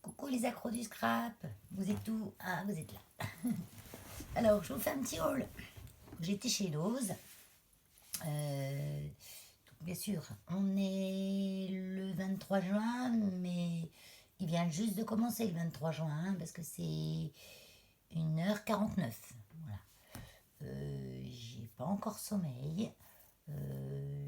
Coucou les accros du scrap, vous êtes où? Ah, vous êtes là. Alors, je vous fais un petit haul. J'étais chez Lowe's. Bien sûr, on est le 23 juin, mais il vient juste de commencer le 23 juin, hein, parce que c'est 1h49. Voilà. J'ai pas encore sommeil.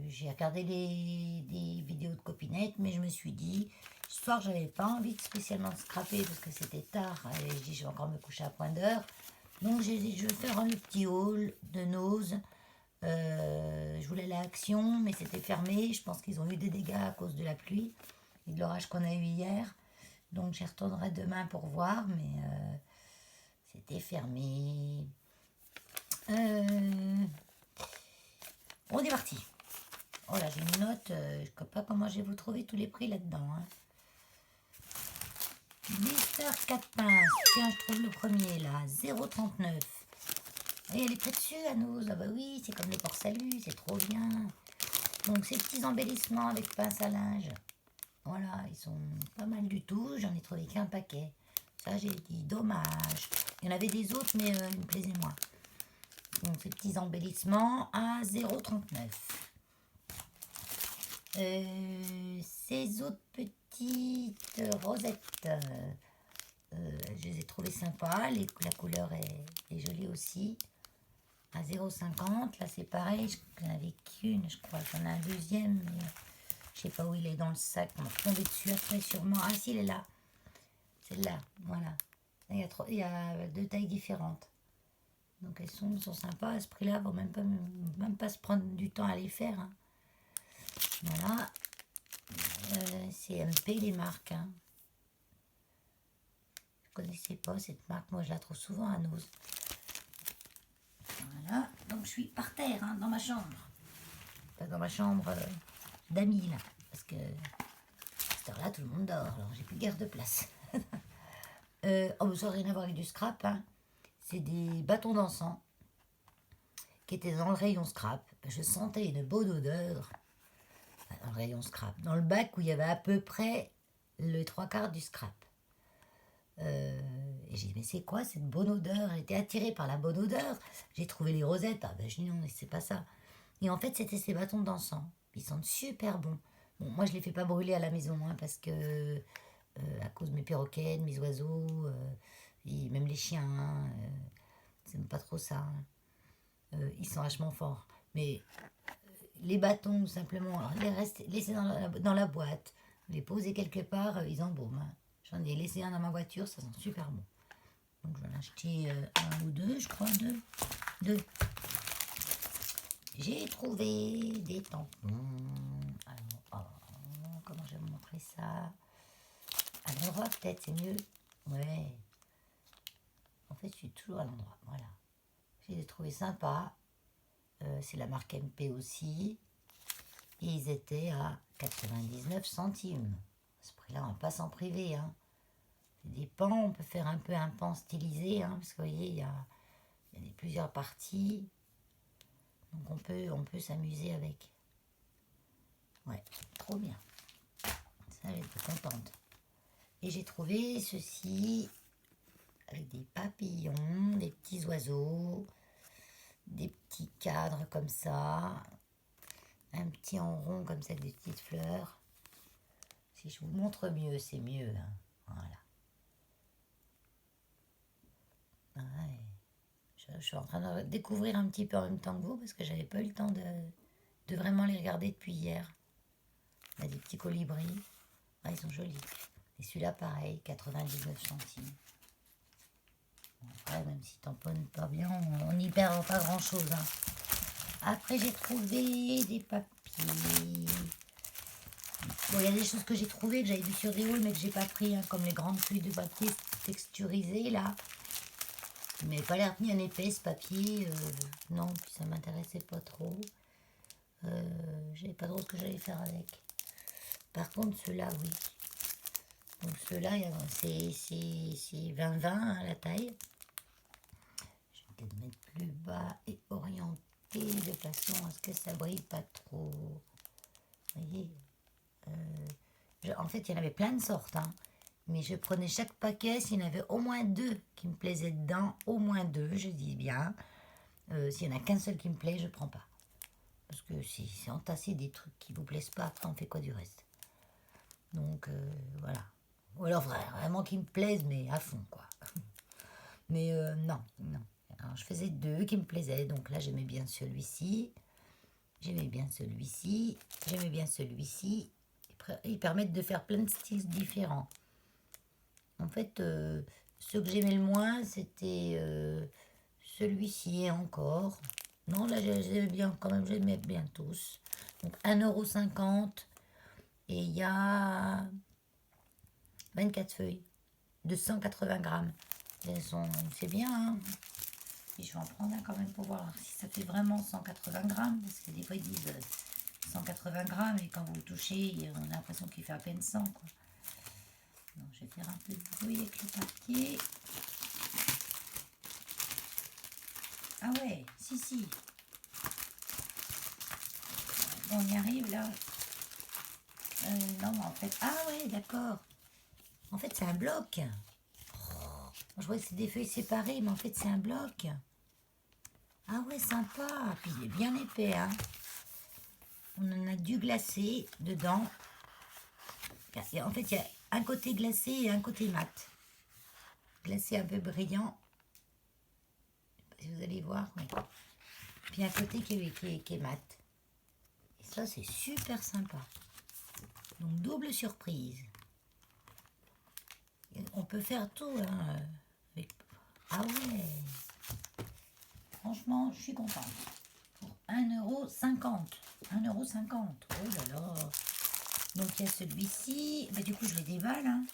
J'ai regardé des vidéos de copinettes, mais je me suis dit, ce soir, j'avais pas envie de spécialement scraper parce que c'était tard. Et je dis, je vais encore me coucher à point d'heure. Donc, j'ai dit, je vais faire le petit haul de Nose. Je voulais aller à Action, mais c'était fermé. Je pense qu'ils ont eu des dégâts à cause de la pluie et de l'orage qu'on a eu hier. Donc, j'y retournerai demain pour voir, mais c'était fermé. On est parti. Oh là, j'ai une note, je ne sais pas comment je vais vous trouver tous les prix là-dedans. Hein. Mister 4 pinces, tiens, je trouve le premier là, 0,39. Et elle est près dessus à nous. Ah bah oui, c'est comme les port-salut, c'est trop bien. Donc ces petits embellissements avec pince à linge, voilà, ils sont pas mal du tout. J'en ai trouvé qu'un paquet. Ça, j'ai dit dommage. Il y en avait des autres, mais ils me plaisaient moins. Donc ces petits embellissements à 0,39. Ces autres petites rosettes, je les ai trouvées sympas. La couleur est jolie aussi. À 0,50. Là, c'est pareil. J'en avais qu'une, je crois. J'en ai un deuxième, mais je sais pas où il est dans le sac. On va tomber dessus après, sûrement. Ah, si, il est là. Celle-là, voilà. Il y a deux tailles différentes. Donc, elles sont sympas. À ce prix-là, il ne faut même pas se prendre du temps à les faire. Hein. Voilà. CMP, les marques. Hein. Je ne connaissais pas cette marque. Moi, je la trouve souvent à Nose. Voilà. Donc, je suis par terre, hein, dans ma chambre. Pas dans ma chambre d'amis, là. Parce que à cette heure-là, tout le monde dort. Alors, j'ai plus guère de place. Oh, ça n'a rien à voir avec du scrap. Hein. C'est des bâtons d'encens qui étaient dans le rayon scrap. Je sentais une bonne odeur dans le rayon scrap. Dans le bac où il y avait à peu près le 3/4 du scrap. Et j'ai dit, mais c'est quoi cette bonne odeur? J'étais attirée par la bonne odeur. J'ai trouvé les rosettes. Ah ben je dis non, mais c'est pas ça. Et en fait, c'était ces bâtons d'encens. Ils sentent super bons. Bon, moi, je les fais pas brûler à la maison, hein, parce que à cause de mes perroquets, de mes oiseaux, et même les chiens, hein, c'est pas trop ça. Hein. Ils sont vachement forts. Mais les bâtons, simplement, les laisser dans la boîte, les poser quelque part, ils embaument. Hein. J'en ai laissé un dans ma voiture, ça sent super bon. Donc j'en ai acheté un ou deux, je crois, deux. J'ai trouvé des tampons. Alors, comment je vais vous montrer ça? À l'endroit, peut-être, c'est mieux. Ouais. En fait, je suis toujours à l'endroit. Voilà. Je les ai trouvés sympas. C'est la marque MP aussi. Et ils étaient à 99 centimes. À ce prix-là, on ne va pas s'en priver. Hein. C'est des pans. On peut faire un peu un pan stylisé. Hein, parce que vous voyez, il y a plusieurs parties. Donc on peut s'amuser avec. Ouais, trop bien. Ça, j'étais contente. Et j'ai trouvé ceci avec des papillons, des petits oiseaux, des petits cadres comme ça, un petit en rond comme ça avec des petites fleurs. Si je vous montre mieux, c'est mieux. Hein. Voilà. Ouais. Je suis en train de découvrir un petit peu en même temps que vous parce que j'avais pas eu le temps de vraiment les regarder depuis hier. Il y a des petits colibris. Ah, ils sont jolis. Et celui-là, pareil, 99 centimes. Bon, après, même si tamponne pas bien, on n'y perd pas grand-chose. Hein. Après, j'ai trouvé des papiers. Bon, il y a des choses que j'ai trouvées, que j'avais vues sur des hauls, mais que j'ai pas pris, hein, comme les grandes feuilles de papier texturisées, là. Il m'avait pas l'air bien épais, ce papier. Non, puis ça m'intéressait pas trop. J'avais pas trop ce que j'allais faire avec. Par contre, ceux-là, oui. Donc ceux-là, c'est 20-20 hein, la taille. Je vais peut-être mettre plus bas et orienter de façon à ce que ça brille pas trop. Vous voyez en fait, il y en avait plein de sortes. Hein. Mais je prenais chaque paquet s'il y en avait au moins 2 qui me plaisaient dedans. Au moins 2, je dis bien. S'il n'y en a qu'un seul qui me plaît, je prends pas. Parce que si c'est entasser des trucs qui vous plaisent pas, après on fait quoi du reste? Donc voilà. Ou alors vraiment qui me plaisent, mais à fond quoi. Mais non, non. Alors je faisais 2 qui me plaisaient. Donc là j'aimais bien celui-ci. J'aimais bien celui-ci. J'aimais bien celui-ci. Ils permettent de faire plein de styles différents. En fait, ceux que j'aimais le moins, c'était celui-ci et encore. Non, là, j'aimais bien, quand même, j'aimais bien tous. Donc, 1,50 € et il y a 24 feuilles de 180 grammes. C'est bien, hein. Et je vais en prendre un quand même pour voir si ça fait vraiment 180 grammes. Parce que des fois, ils disent 180 grammes et quand vous le touchez, on a l'impression qu'il fait à peine 100, quoi. Donc, je vais faire un peu de bruit avec le papier. Ah ouais, si. On y arrive là. Non, mais en fait... Ah ouais, d'accord. En fait, c'est un bloc. Oh, je vois que c'est des feuilles séparées, mais en fait, c'est un bloc. Ah ouais, sympa. Puis il est bien épais, hein. On en a du glacé dedans. En fait, il y a un côté glacé et un côté mat. Glacé un peu brillant. Si vous allez voir, oui. Puis un côté qui est mat. Et ça, c'est super sympa. Donc, double surprise. Et on peut faire tout, hein. Ah ouais. Franchement, je suis contente. Pour 1,50 €. 1,50 €. Oh là là. Donc, il y a celui-ci. Bah, du coup, je les déballe, hein.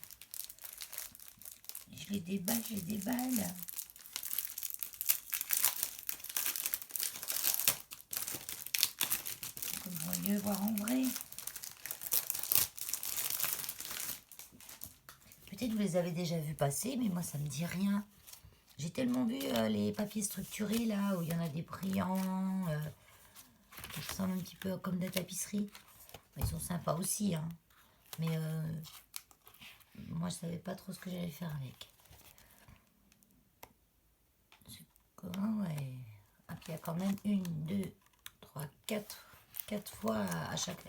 Je les déballe. Comme vous voyez voir en vrai. Peut-être vous les avez déjà vus passer, mais moi, ça me dit rien. J'ai tellement vu les papiers structurés, là, où il y en a des brillants, qui ressemblent un petit peu comme de la tapisserie. Ils sont sympas aussi, hein. Mais moi, je savais pas trop ce que j'allais faire avec. Ouais. Ah, puis il y a quand même 1, 2, 3, 4 fois à chaque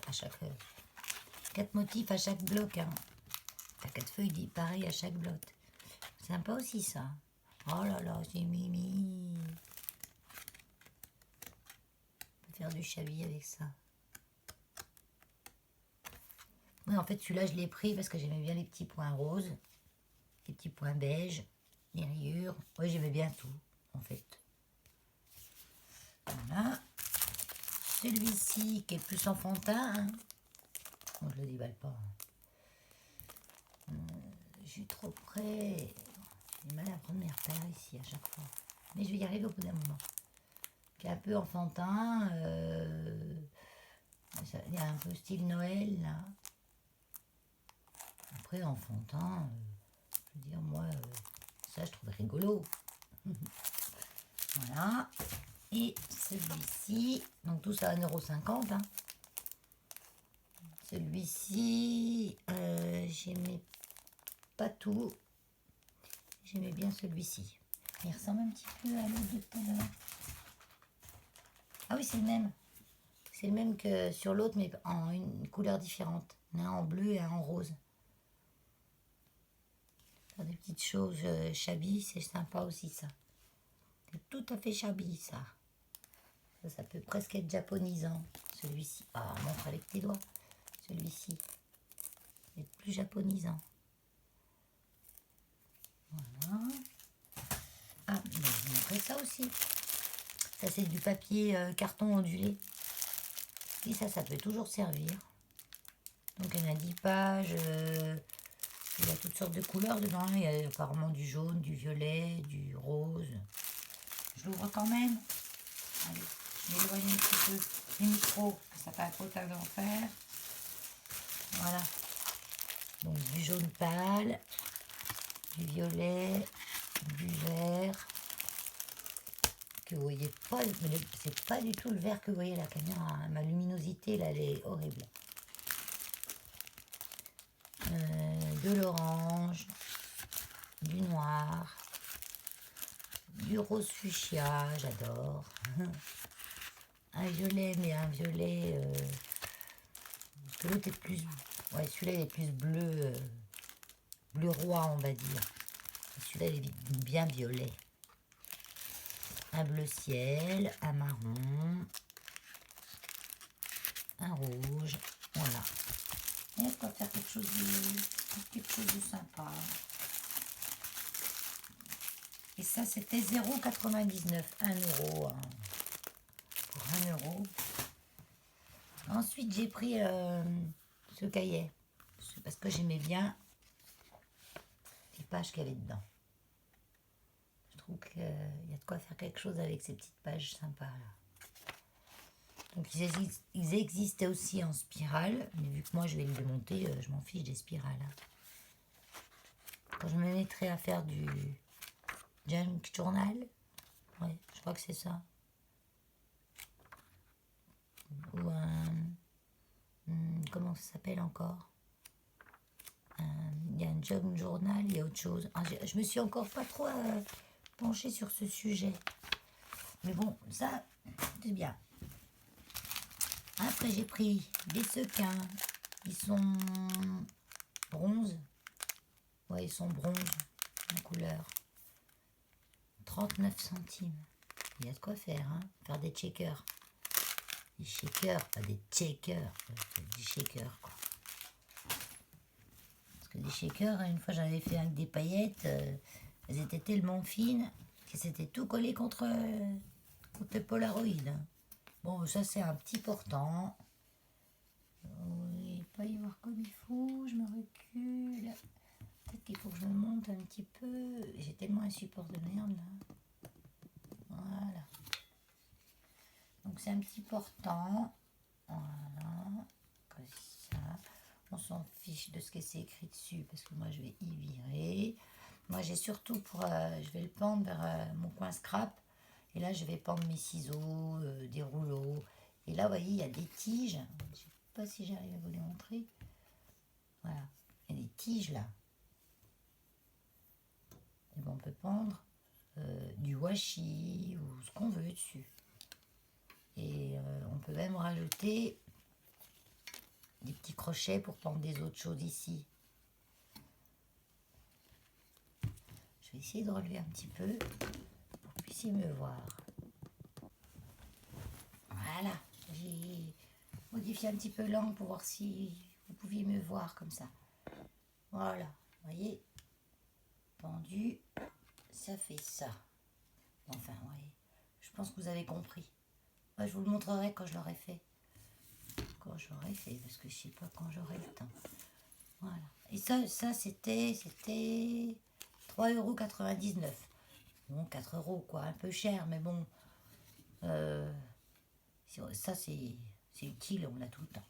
4 motifs à chaque bloc, hein. 4 feuilles pareil à chaque bloc. Sympa aussi ça. Oh là là, c'est mimi. On peut faire du chablis avec ça. Oui, en fait, celui-là, je l'ai pris parce que j'aimais bien les petits points roses, les petits points beige, les rayures. Oui, j'aimais bien tout, en fait. Voilà. Celui-ci, qui est plus enfantin. Hein. Bon, je le déballe pas. Je suis trop près. J'ai mal à prendre mes repères ici à chaque fois. Mais je vais y arriver au bout d'un moment. Qui est un peu enfantin. Il y a un peu style Noël, là. Après, enfantin, je veux dire, moi, ça, je trouve rigolo. Voilà. Et celui-ci, donc tout ça à 1,50 €. Hein. Celui-ci, j'aimais pas tout. J'aimais bien celui-ci. Il ressemble un petit peu à l'autre de tout à l'heure. Ah oui, c'est le même. C'est le même que sur l'autre, mais en une couleur différente. Un en bleu et un en rose. Faire des petites choses shabby, c'est sympa aussi ça. C'est tout à fait shabby ça. Ça peut presque être japonisant. Celui-ci. Ah, montre avec tes doigts. Celui-ci. C'est plus japonisant. Voilà. Ah, mais je vous montrer ça aussi. Ça, c'est du papier carton ondulé. Et ça peut toujours servir. Donc, il y en a 10 pages. Il y a toutes sortes de couleurs dedans. Il y a apparemment du jaune, du violet, du rose. Je l'ouvre quand même. Allez, je vais éloigner un petit peu le micro. Ça fait un potage d'enfer. Voilà. Donc, du jaune pâle, du violet, du vert. Que vous voyez pas, c'est pas du tout le vert que vous voyez à la caméra. Hein. Ma luminosité, là, elle est horrible. de l'orange, du noir, du rose fuchsia, j'adore. Un violet, mais un violet... parce que l'autre est plus... Ouais, celui-là, il est plus bleu, bleu roi, on va dire. Celui-là, il est bien violet. Un bleu ciel, un marron, un rouge, voilà. Et on va faire quelque chose de sympa. Et ça, c'était 0,99, 1 euro. Hein, pour 1 euro. Ensuite, j'ai pris ce cahier. Parce que j'aimais bien les pages qu'il y avait dedans. Je trouve qu'il y a de quoi faire quelque chose avec ces petites pages sympas là. Donc ils existaient aussi en spirale, mais vu que moi je vais le démonter, je m'en fiche des spirales. Hein. Quand je me mettrai à faire du junk journal, ouais, je crois que c'est ça. Ou comment ça s'appelle encore? Il y a un junk journal, il y a autre chose. Ah, je me suis encore pas trop penchée sur ce sujet. Mais bon, ça, c'est bien. Après, j'ai pris des sequins. Ils sont bronze. Ouais, ils sont bronze en couleur. 39 centimes. Il y a de quoi faire, hein. Faire des checkers. Des shakers, pas des checkers. Des shakers, quoi. Parce que des shakers, une fois j'avais fait avec des paillettes, elles étaient tellement fines que c'était tout collé contre le Polaroid. Hein. Bon, ça c'est un petit portant. Oui, pas y voir comme il faut, je me recule. Peut-être qu'il faut que je me monte un petit peu. J'ai tellement un support de merde là. Voilà. Donc c'est un petit portant. Voilà. Comme ça. On s'en fiche de ce que c'est écrit dessus parce que moi je vais y virer. Moi j'ai surtout pour... je vais le pendre vers mon coin scrap. Et là je vais pendre mes ciseaux, des rouleaux. Et là vous voyez il y a des tiges. Je ne sais pas si j'arrive à vous les montrer. Voilà. Il y a des tiges là. Et bon, on peut pendre du washi ou ce qu'on veut dessus. Et on peut même rajouter des petits crochets pour pendre des autres choses ici. Je vais essayer de relever un petit peu pour que vous puissiez me voir. Voilà, j'ai modifié un petit peu l'angle pour voir si vous pouviez me voir comme ça. Voilà, vous voyez, pendu, ça fait ça. Enfin, vous voyez, je pense que vous avez compris. Moi, je vous le montrerai quand je l'aurai fait. Quand j'aurai fait, parce que je sais pas quand j'aurai le temps. Voilà. Et ça c'était 3,99 €. Bon, 4 € quoi, un peu cher, mais bon. Ça c'est utile, on l'a tout le temps.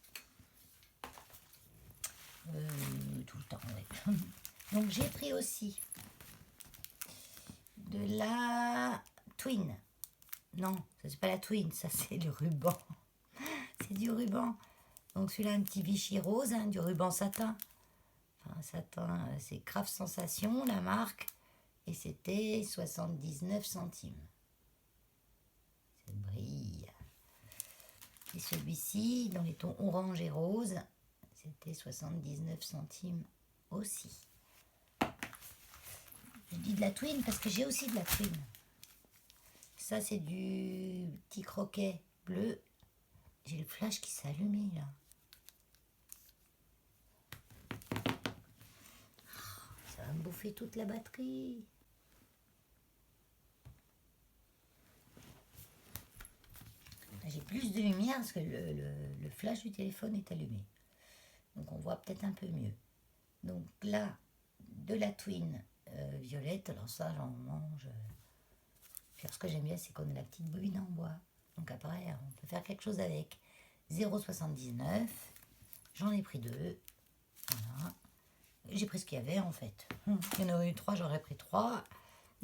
Tout le temps, ouais. Donc j'ai pris aussi de la Twin. Non, ça c'est pas la Twin, ça c'est le ruban. C'est du ruban. Donc celui-là, un petit Vichy rose, hein, du ruban satin. Enfin, satin, c'est Craft Sensation, la marque. Et c'était 79 centimes. Ça brille. Et celui-ci, dans les tons orange et rose, c'était 79 centimes aussi. Je dis de la Twin parce que j'ai aussi de la Twin. Ça, c'est du petit croquet bleu. J'ai le flash qui s'est allumé, là. Ça va me bouffer toute la batterie. J'ai plus de lumière parce que le flash du téléphone est allumé. Donc on voit peut-être un peu mieux. Donc là, de la Twin violette, alors ça j'en mange. Puis ce que j'aime bien, c'est qu'on a la petite bobine en bois. Donc après, on peut faire quelque chose avec. 0,79. J'en ai pris 2. Voilà. J'ai pris ce qu'il y avait en fait. Il y en aurait eu 3, j'aurais pris 3.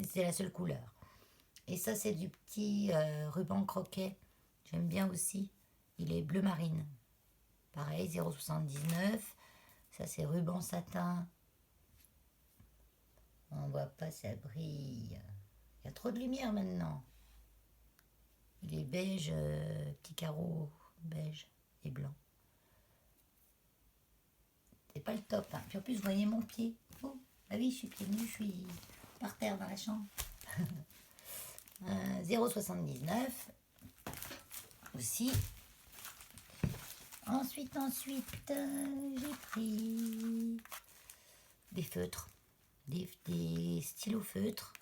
C'est la seule couleur. Et ça, c'est du petit ruban croquet. J'aime bien aussi. Il est bleu marine. Pareil, 0,79. Ça, c'est ruban satin On voit pas, ça brille. Il y a trop de lumière maintenant. Il est beige, petit carreau beige et blanc. C'est pas le top. Hein. Puis en plus, vous voyez mon pied. Oh, ah oui, je suis pieds nus, je suis par terre dans la chambre. 0,79 aussi. Ensuite, j'ai pris des feutres, des stylos feutres.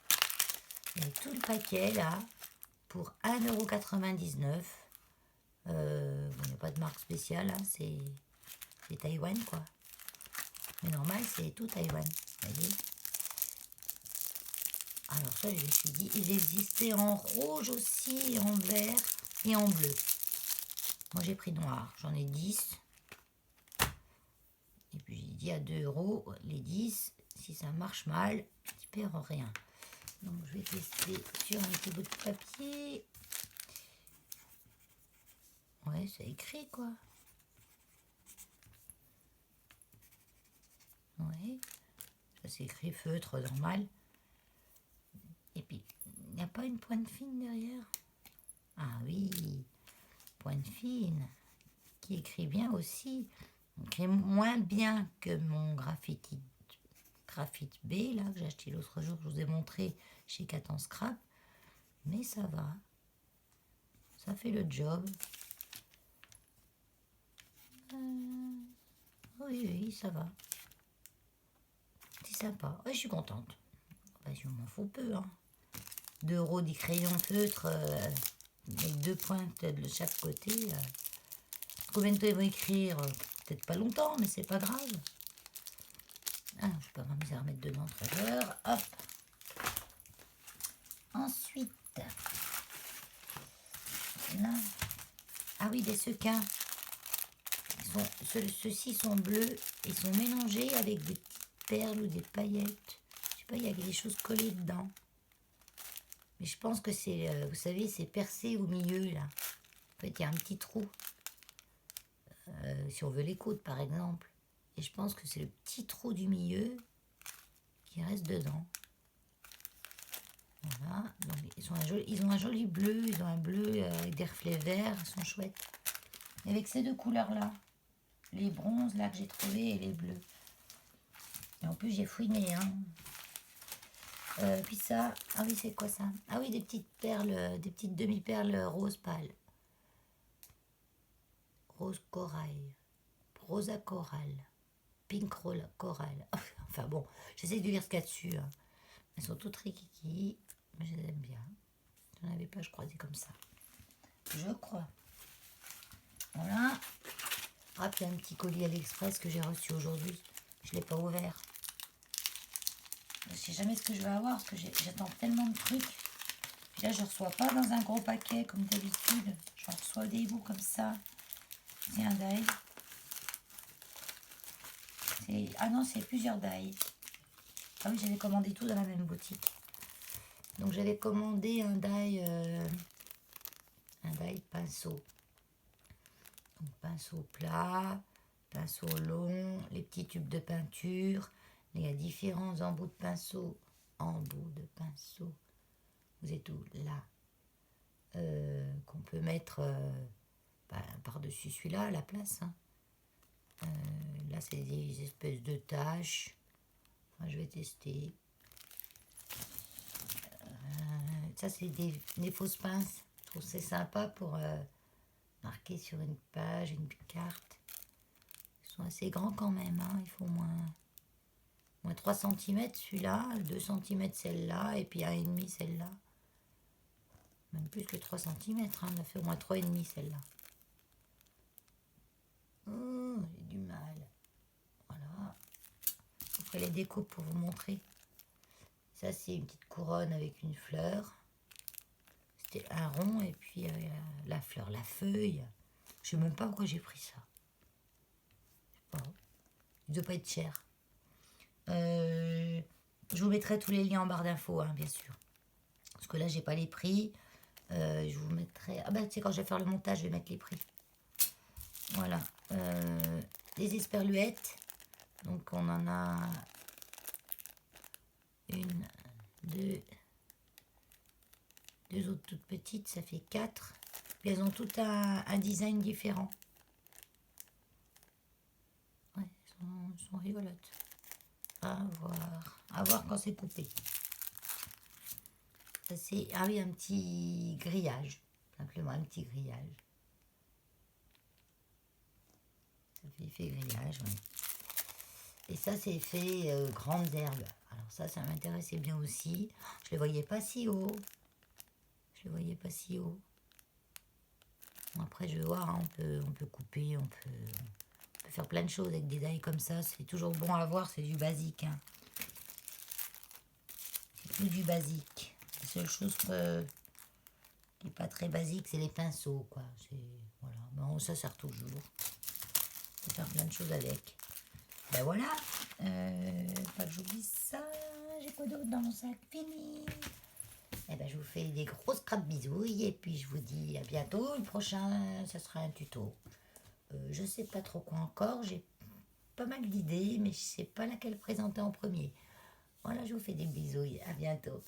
Et tout le paquet là pour 1,99 €. Il n'y a pas de marque spéciale, hein, c'est Taïwan quoi. Mais normal, c'est tout Taïwan. Voyez. Alors ça, je me suis dit, il existait en rouge aussi, en vert et en bleu. Moi, j'ai pris noir. J'en ai 10. Et puis, j'ai dit à 2 € les 10. Si ça marche mal, tu perds rien. Donc, je vais tester sur un petit bout de papier. Ouais, c'est écrit, quoi. Ouais. Ça, c'est écrit feutre normal. Et puis, il n'y a pas une pointe fine derrière? Ah oui, pointe fine, qui écrit bien aussi. Écrit moins bien que mon graphite B, là, que j'ai acheté l'autre jour, je vous ai montré chez Catan Scrap. Mais ça va. Ça fait le job. Oui, ça va. C'est sympa. Ouais, je suis contente. Bah, je m'en fous peu, hein. 2 € des crayons feutres avec 2 pointes de chaque côté. Combien de temps ils vont écrire? Peut-être pas longtemps, mais c'est pas grave. Ah, je vais pas m'amuser à remettre dedans tout à l'heure. Hop. Ensuite, là. Ah oui, des sequins. Ceux-ci sont bleus et sont mélangés avec des petites perles ou des paillettes. Je sais pas, il y a des choses collées dedans. Mais je pense que c'est, vous savez, c'est percé au milieu, là. En fait, il y a un petit trou. Si on veut les coudre, par exemple. Et je pense que c'est le petit trou du milieu qui reste dedans. Voilà. Donc, ils ont un joli bleu. Ils ont un bleu avec des reflets verts. Ils sont chouettes. Et avec ces deux couleurs-là. Les bronzes, là, que j'ai trouvé et les bleus. Et en plus, j'ai fouiné, hein. Puis ça, ah oui, c'est quoi ça? Ah oui, des petites perles, des petites demi-perles rose pâle. Rose corail. Rosa coral. Pink coral. Enfin bon, j'essaie de lire ce qu'il y a dessus. Hein. Elles sont toutes rikiki, mais je les aime bien. J'en avais pas, je crois, comme ça. Je crois. Voilà. Ah, puis un petit colis à l'Express que j'ai reçu aujourd'hui. Je ne l'ai pas ouvert. Je ne sais jamais ce que je vais avoir parce que j'attends tellement de trucs. Puis là, je ne reçois pas dans un gros paquet comme d'habitude. Je reçois des bouts comme ça. C'est un die. Ah non, c'est plusieurs die. Ah oui, j'avais commandé tout dans la même boutique. Donc j'avais commandé un die pinceau. Donc, pinceau plat, pinceau long, les petits tubes de peinture. Il y a différents embouts de pinceau. Vous êtes où? Là. Qu'on peut mettre par-dessus celui-là à la place. Hein. Là, c'est des espèces de taches. Enfin, je vais tester. Ça, c'est des fausses pinces. Je trouve que c'est sympa pour marquer sur une page, une carte. Ils sont assez grands quand même. Hein. Il faut moins 3 cm celui-là, 2 cm celle-là, et puis 1,5 celle-là. Même plus que 3 cm. Hein. On a fait au moins 3,5 celle-là. Oh, j'ai du mal. Voilà. Je ferai les découpes pour vous montrer. Ça, c'est une petite couronne avec une fleur. C'était un rond et puis la fleur, la feuille. Je sais même pas pourquoi j'ai pris ça. Je sais pas. Il ne doit pas être cher. Je vous mettrai tous les liens en barre d'infos, hein, bien sûr. Parce que là, j'ai pas les prix. Je vous mettrai... Ah ben, tu sais, quand je vais faire le montage, je vais mettre les prix. Voilà. Des esperluettes. Donc, on en a 1, deux autres toutes petites, ça fait 4. Puis elles ont toutes un design différent. Ouais, elles sont rigolotes. À voir quand c'est coupé. Ça c'est, ah oui, un petit grillage. Simplement un petit grillage. Ça fait effet grillage, oui. Et ça c'est fait grandes herbes. Alors ça m'intéressait bien aussi. Je les voyais pas si haut. Je les voyais pas si haut. Bon, après je vais voir, hein, on peut couper, on peut faire plein de choses avec des dailles comme ça. C'est toujours bon à voir, c'est du basique. Hein. C'est plus du basique. La seule chose qui n'est pas très basique, c'est les pinceaux, quoi. Voilà. Bon, ça sert toujours. On peut faire plein de choses avec. Ben voilà. Pas que j'oublie ça. J'ai quoi d'autre dans mon sac? Fini. Eh ben, je vous fais des grosses crabes bisouilles et puis je vous dis à bientôt. Le prochain, ça sera un tuto. Je sais pas trop quoi encore. J'ai pas mal d'idées, mais je sais pas laquelle présenter en premier. Voilà, je vous fais des bisouilles. À bientôt.